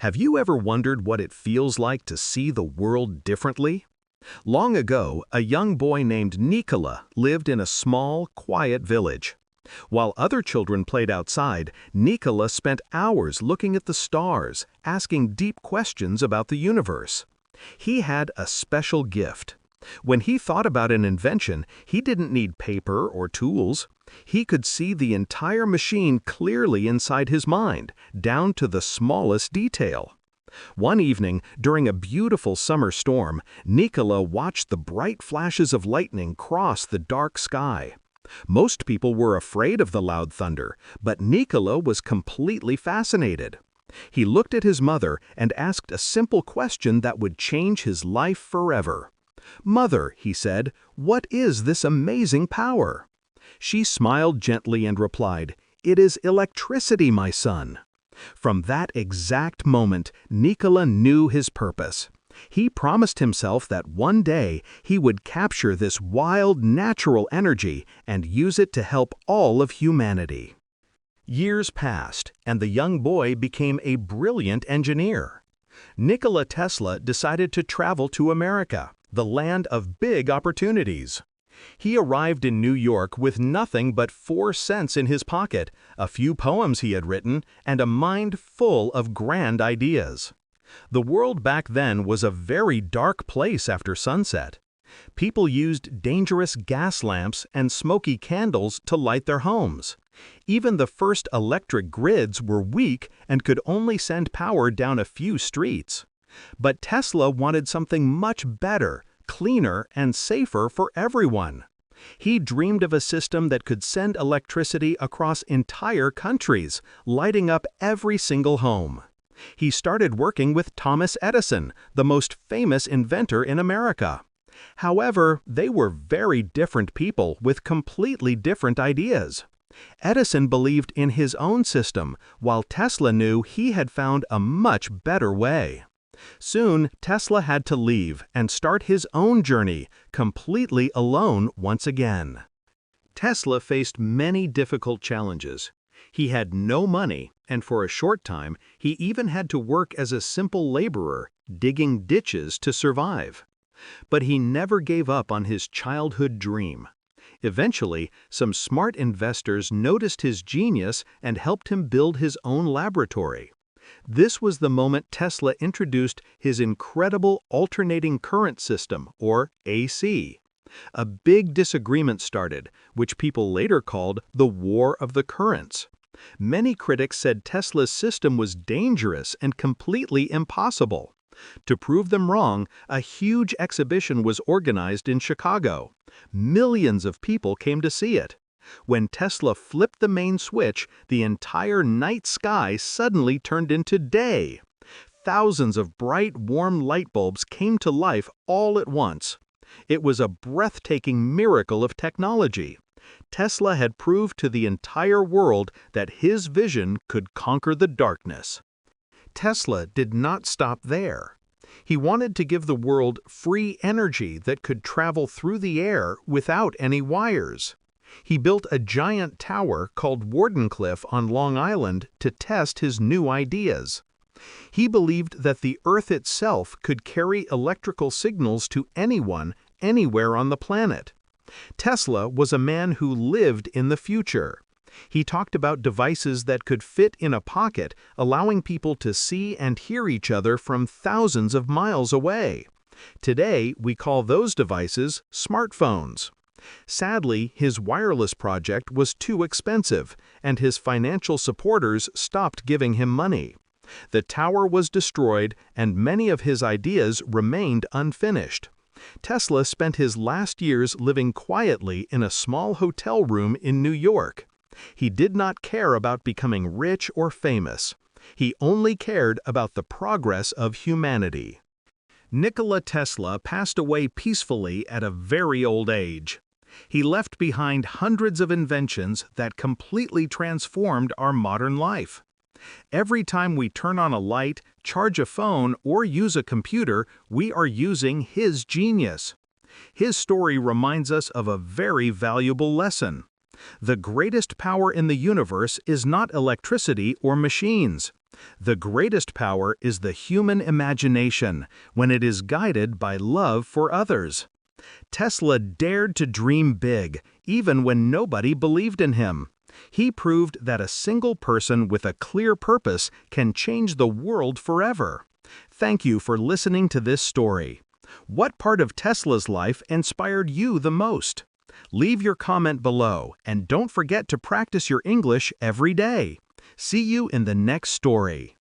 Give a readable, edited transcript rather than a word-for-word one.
Have you ever wondered what it feels like to see the world differently? Long ago, a young boy named Nikola lived in a small, quiet village. While other children played outside, Nikola spent hours looking at the stars, asking deep questions about the universe. He had a special gift. When he thought about an invention, he didn't need paper or tools. He could see the entire machine clearly inside his mind, down to the smallest detail. One evening, during a beautiful summer storm, Nikola watched the bright flashes of lightning cross the dark sky. Most people were afraid of the loud thunder, but Nikola was completely fascinated. He looked at his mother and asked a simple question that would change his life forever. "Mother," he said, "what is this amazing power?" She smiled gently and replied, "It is electricity, my son." From that exact moment, Nikola knew his purpose. He promised himself that one day he would capture this wild, natural energy and use it to help all of humanity. Years passed, and the young boy became a brilliant engineer. Nikola Tesla decided to travel to America, the land of big opportunities. He arrived in New York with nothing but 4 cents in his pocket, a few poems he had written, and a mind full of grand ideas. The world back then was a very dark place after sunset. People used dangerous gas lamps and smoky candles to light their homes. Even the first electric grids were weak and could only send power down a few streets. But Tesla wanted something much better, cleaner, and safer for everyone. He dreamed of a system that could send electricity across entire countries, lighting up every single home. He started working with Thomas Edison, the most famous inventor in America. However, they were very different people with completely different ideas. Edison believed in his own system, while Tesla knew he had found a much better way. Soon, Tesla had to leave and start his own journey, completely alone once again. Tesla faced many difficult challenges. He had no money, and for a short time, he even had to work as a simple laborer, digging ditches to survive. But he never gave up on his childhood dream. Eventually, some smart investors noticed his genius and helped him build his own laboratory. This was the moment Tesla introduced his incredible alternating current system, or AC. A big disagreement started, which people later called the War of the Currents. Many critics said Tesla's system was dangerous and completely impossible. To prove them wrong, a huge exhibition was organized in Chicago. Millions of people came to see it. When Tesla flipped the main switch, the entire night sky suddenly turned into day. Thousands of bright, warm light bulbs came to life all at once. It was a breathtaking miracle of technology. Tesla had proved to the entire world that his vision could conquer the darkness. Tesla did not stop there. He wanted to give the world free energy that could travel through the air without any wires. He built a giant tower called Wardenclyffe on Long Island to test his new ideas. He believed that the Earth itself could carry electrical signals to anyone, anywhere on the planet. Tesla was a man who lived in the future. He talked about devices that could fit in a pocket, allowing people to see and hear each other from thousands of miles away. Today, we call those devices smartphones. Sadly, his wireless project was too expensive, and his financial supporters stopped giving him money. The tower was destroyed, and many of his ideas remained unfinished. Tesla spent his last years living quietly in a small hotel room in New York. He did not care about becoming rich or famous. He only cared about the progress of humanity. Nikola Tesla passed away peacefully at a very old age. He left behind hundreds of inventions that completely transformed our modern life. Every time we turn on a light, charge a phone, or use a computer, we are using his genius. His story reminds us of a very valuable lesson. The greatest power in the universe is not electricity or machines. The greatest power is the human imagination when it is guided by love for others. Tesla dared to dream big, even when nobody believed in him. He proved that a single person with a clear purpose can change the world forever. Thank you for listening to this story. What part of Tesla's life inspired you the most? Leave your comment below, and don't forget to practice your English every day. See you in the next story.